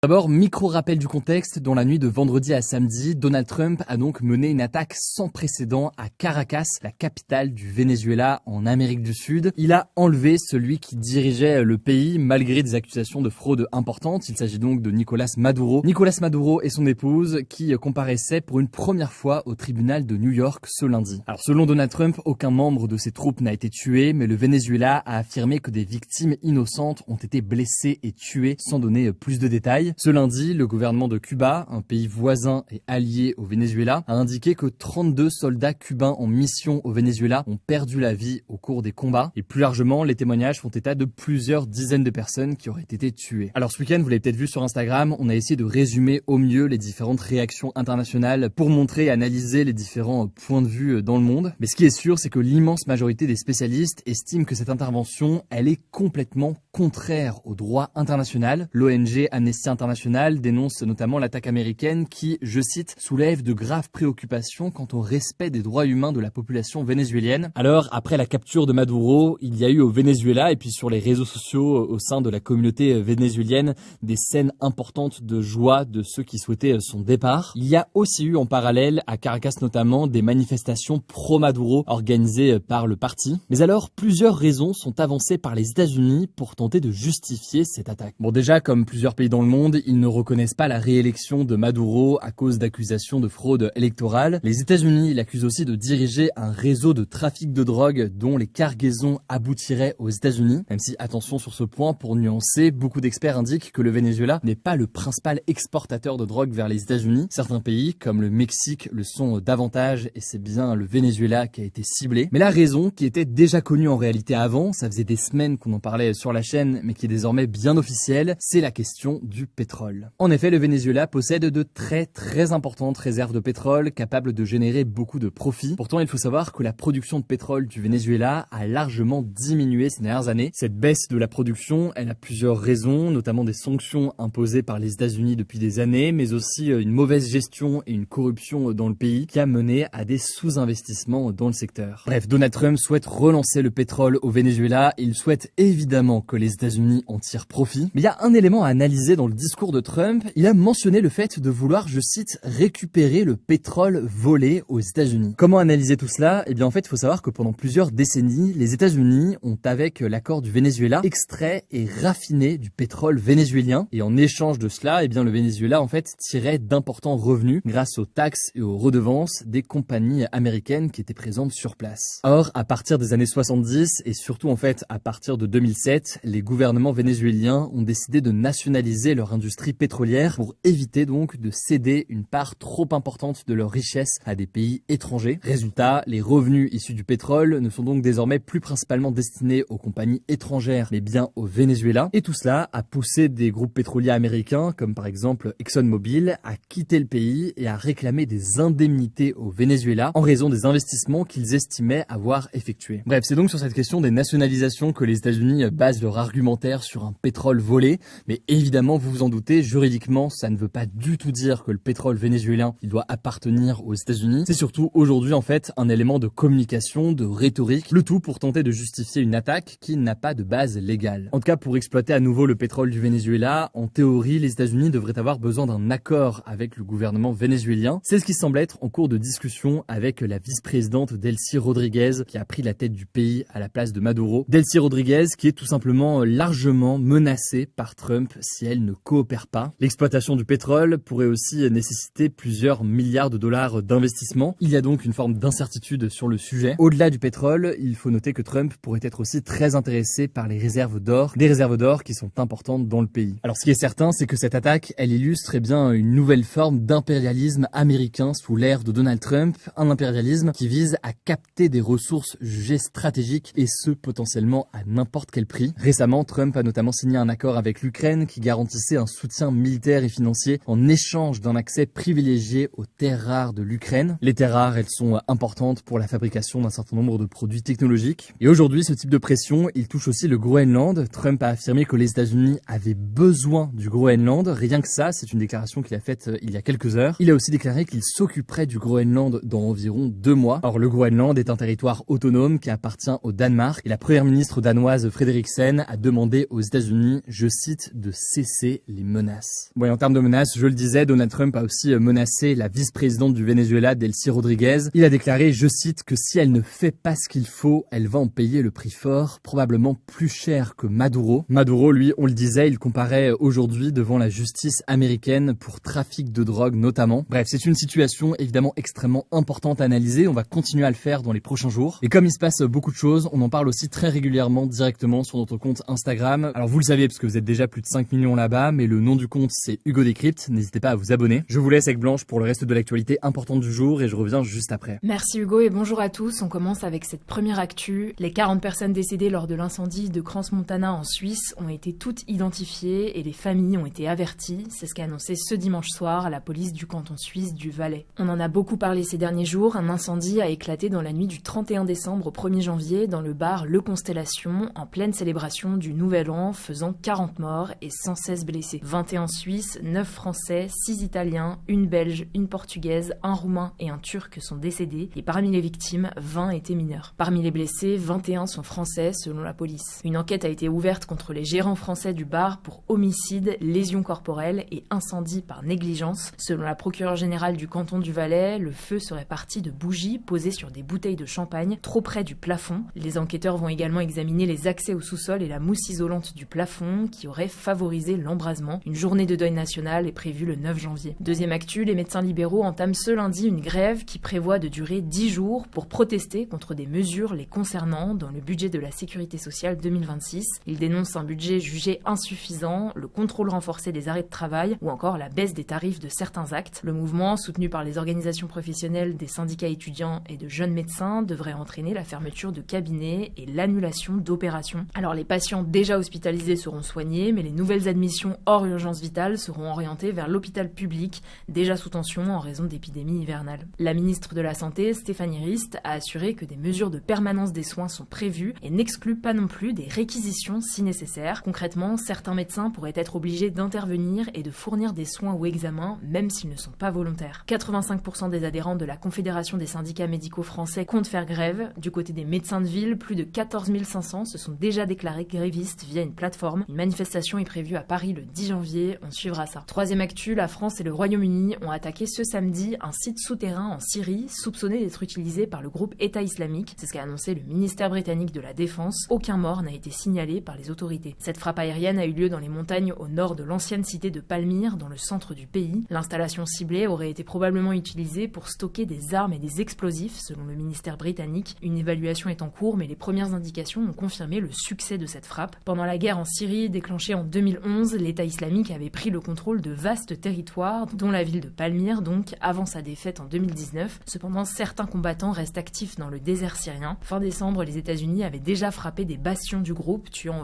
D'abord, micro-rappel du contexte, dans la nuit de vendredi à samedi, Donald Trump a donc mené une attaque sans précédent à Caracas, la capitale du Venezuela en Amérique du Sud. Il a enlevé celui qui dirigeait le pays malgré des accusations de fraude importantes. Il s'agit donc de Nicolás Maduro. Nicolás Maduro et son épouse qui comparaissaient pour une première fois au tribunal de New York ce lundi. Alors selon Donald Trump, aucun membre de ses troupes n'a été tué, mais le Venezuela a affirmé que des victimes innocentes ont été blessées et tuées sans donner plus de détails. Ce lundi, le gouvernement de Cuba, un pays voisin et allié au Venezuela, a indiqué que 32 soldats cubains en mission au Venezuela ont perdu la vie au cours des combats. Et plus largement, les témoignages font état de plusieurs dizaines de personnes qui auraient été tuées. Alors ce week-end, vous l'avez peut-être vu sur Instagram, on a essayé de résumer au mieux les différentes réactions internationales pour montrer et analyser les différents points de vue dans le monde. Mais ce qui est sûr, c'est que l'immense majorité des spécialistes estiment que cette intervention, elle est complètement contraire au droit international. L'ONG Amnesty International dénonce notamment l'attaque américaine qui, je cite, soulève de graves préoccupations quant au respect des droits humains de la population vénézuélienne. Alors, après la capture de Maduro, il y a eu au Venezuela et puis sur les réseaux sociaux au sein de la communauté vénézuélienne des scènes importantes de joie de ceux qui souhaitaient son départ. Il y a aussi eu en parallèle, à Caracas notamment, des manifestations pro-Maduro organisées par le parti. Mais alors, plusieurs raisons sont avancées par les États-Unis pour tenter de justifier cette attaque. Bon, déjà, comme plusieurs pays dans le monde, ils ne reconnaissent pas la réélection de Maduro à cause d'accusations de fraude électorale. Les États-Unis l'accusent aussi de diriger un réseau de trafic de drogue dont les cargaisons aboutiraient aux États-Unis. Même si, attention sur ce point, pour nuancer, beaucoup d'experts indiquent que le Venezuela n'est pas le principal exportateur de drogue vers les États-Unis. Certains pays, comme le Mexique, le sont davantage et c'est bien le Venezuela qui a été ciblé. Mais la raison, qui était déjà connue en réalité avant, ça faisait des semaines qu'on en parlait sur la chaîne, mais qui est désormais bien officielle, c'est la question du pétrole. En effet, le Venezuela possède de très importantes réserves de pétrole capables de générer beaucoup de profits. Pourtant, il faut savoir que la production de pétrole du Venezuela a largement diminué ces dernières années. Cette baisse de la production, elle a plusieurs raisons, notamment des sanctions imposées par les États-Unis depuis des années, mais aussi une mauvaise gestion et une corruption dans le pays qui a mené à des sous-investissements dans le secteur. Bref, Donald Trump souhaite relancer le pétrole au Venezuela et il souhaite évidemment que les États-Unis en tirent profit. Mais il y a un élément à analyser dans le discours de Trump. Il a mentionné le fait de vouloir, je cite, récupérer le pétrole volé aux États-Unis. Comment analyser tout cela? Eh bien, en fait, il faut savoir que pendant plusieurs décennies, les États-Unis ont, avec l'accord du Venezuela, extrait et raffiné du pétrole vénézuélien. Et en échange de cela, eh bien, le Venezuela, en fait, tirait d'importants revenus grâce aux taxes et aux redevances des compagnies américaines qui étaient présentes sur place. Or, à partir des années 70 et surtout, en fait, à partir de 2007, les gouvernements vénézuéliens ont décidé de nationaliser leur industrie pétrolière pour éviter donc de céder une part trop importante de leur richesse à des pays étrangers. Résultat, les revenus issus du pétrole ne sont donc désormais plus principalement destinés aux compagnies étrangères mais bien au Venezuela. Et tout cela a poussé des groupes pétroliers américains comme par exemple ExxonMobil à quitter le pays et à réclamer des indemnités au Venezuela en raison des investissements qu'ils estimaient avoir effectués. Bref, c'est donc sur cette question des nationalisations que les États-Unis basent leur argumentaire sur un pétrole volé, mais évidemment, vous vous en doutez, juridiquement, ça ne veut pas du tout dire que le pétrole vénézuélien, il doit appartenir aux États-Unis. C'est surtout aujourd'hui, en fait, un élément de communication, de rhétorique, le tout pour tenter de justifier une attaque qui n'a pas de base légale. En tout cas, pour exploiter à nouveau le pétrole du Venezuela, en théorie, les États-Unis devraient avoir besoin d'un accord avec le gouvernement vénézuélien. C'est ce qui semble être en cours de discussion avec la vice-présidente Delcy Rodríguez, qui a pris la tête du pays à la place de Maduro. Delcy Rodríguez, qui est tout simplement largement menacée par Trump si elle ne coopère pas. L'exploitation du pétrole pourrait aussi nécessiter plusieurs milliards de dollars d'investissement. Il y a donc une forme d'incertitude sur le sujet. Au-delà du pétrole, il faut noter que Trump pourrait être aussi très intéressé par les réserves d'or, des réserves d'or qui sont importantes dans le pays. Alors ce qui est certain, c'est que cette attaque, elle illustre bien une nouvelle forme d'impérialisme américain sous l'ère de Donald Trump, un impérialisme qui vise à capter des ressources jugées stratégiques et ce potentiellement à n'importe quel prix. Récemment, Trump a notamment signé un accord avec l'Ukraine qui garantissait un soutien militaire et financier en échange d'un accès privilégié aux terres rares de l'Ukraine. Les terres rares, elles sont importantes pour la fabrication d'un certain nombre de produits technologiques. Et aujourd'hui, ce type de pression, il touche aussi le Groenland. Trump a affirmé que les États-Unis avaient besoin du Groenland. Rien que ça, c'est une déclaration qu'il a faite il y a quelques heures. Il a aussi déclaré qu'il s'occuperait du Groenland dans environ 2 mois. Or, le Groenland est un territoire autonome qui appartient au Danemark et la première ministre danoise Frederiksen a demandé aux États-Unis, je cite, de cesser les menaces. Bon, et en termes de menaces, je le disais, Donald Trump a aussi menacé la vice-présidente du Venezuela, Delcy Rodriguez. Il a déclaré, je cite, que si elle ne fait pas ce qu'il faut, elle va en payer le prix fort, probablement plus cher que Maduro. Maduro, lui, on le disait, il comparaît aujourd'hui devant la justice américaine pour trafic de drogue notamment. Bref, c'est une situation évidemment extrêmement importante à analyser. On va continuer à le faire dans les prochains jours. Et comme il se passe beaucoup de choses, on en parle aussi très régulièrement directement sur notre compte Instagram. Alors vous le savez parce que vous êtes déjà plus de 5 millions là-bas, mais le nom du compte c'est Hugo Décrypte. N'hésitez pas à vous abonner. Je vous laisse avec Blanche pour le reste de l'actualité importante du jour et je reviens juste après. Merci Hugo et bonjour à tous. On commence avec cette première actu. Les 40 personnes décédées lors de l'incendie de Crans-Montana en Suisse ont été toutes identifiées et les familles ont été averties. C'est ce qu'a annoncé ce dimanche soir la police du canton suisse du Valais. On en a beaucoup parlé ces derniers jours. Un incendie a éclaté dans la nuit du 31 décembre au 1er janvier dans le bar Le Constellation en pleine célébration du Nouvel An, faisant 40 morts et 116 blessés. 21 Suisses, 9 Français, 6 Italiens, une Belge, une Portugaise, un Roumain et un Turc sont décédés et parmi les victimes, 20 étaient mineurs. Parmi les blessés, 21 sont français selon la police. Une enquête a été ouverte contre les gérants français du bar pour homicide, lésions corporelles et incendie par négligence. Selon la procureure générale du canton du Valais, le feu serait parti de bougies posées sur des bouteilles de champagne trop près du plafond. Les enquêteurs vont également examiner les accès au sous-sol et la mousse isolante du plafond qui aurait favorisé l'embrasement. Une journée de deuil national est prévue le 9 janvier. Deuxième actu, les médecins libéraux entament ce lundi une grève qui prévoit de durer 10 jours pour protester contre des mesures les concernant dans le budget de la sécurité sociale 2026. Ils dénoncent un budget jugé insuffisant, le contrôle renforcé des arrêts de travail ou encore la baisse des tarifs de certains actes. Le mouvement, soutenu par les organisations professionnelles des syndicats étudiants et de jeunes médecins, devrait entraîner la fermeture de cabinets et l'annulation d'opérations. Alors les patients déjà hospitalisés seront soignés, mais les nouvelles admissions hors urgence vitale seront orientées vers l'hôpital public, déjà sous tension en raison d'épidémies hivernales. La ministre de la Santé, Stéphanie Rist, a assuré que des mesures de permanence des soins sont prévues et n'exclut pas non plus des réquisitions si nécessaire. Concrètement, certains médecins pourraient être obligés d'intervenir et de fournir des soins ou examens, même s'ils ne sont pas volontaires. 85% des adhérents de la Confédération des syndicats médicaux français comptent faire grève. Du côté des médecins de ville, plus de 14 500 se sont déjà déclarés grévistes via une plateforme. Une manifestation est prévue à Paris le 10 janvier, on suivra ça. Troisième actu, la France et le Royaume-Uni ont attaqué ce samedi un site souterrain en Syrie, soupçonné d'être utilisé par le groupe État islamique. C'est ce qu'a annoncé le ministère britannique de la Défense. Aucun mort n'a été signalé par les autorités. Cette frappe aérienne a eu lieu dans les montagnes au nord de l'ancienne cité de Palmyre, dans le centre du pays. L'installation ciblée aurait été probablement utilisée pour stocker des armes et des explosifs, selon le ministère britannique. Une évaluation est en cours, mais les premières indications ont confirmé le succès de cette frappe. Pendant la guerre en Syrie, déclenchée en 2011, l'État islamique avait pris le contrôle de vastes territoires, dont la ville de Palmyre, donc avant sa défaite en 2019. Cependant, certains combattants restent actifs dans le désert syrien. Fin décembre, les États-Unis avaient déjà frappé des bastions du groupe, tuant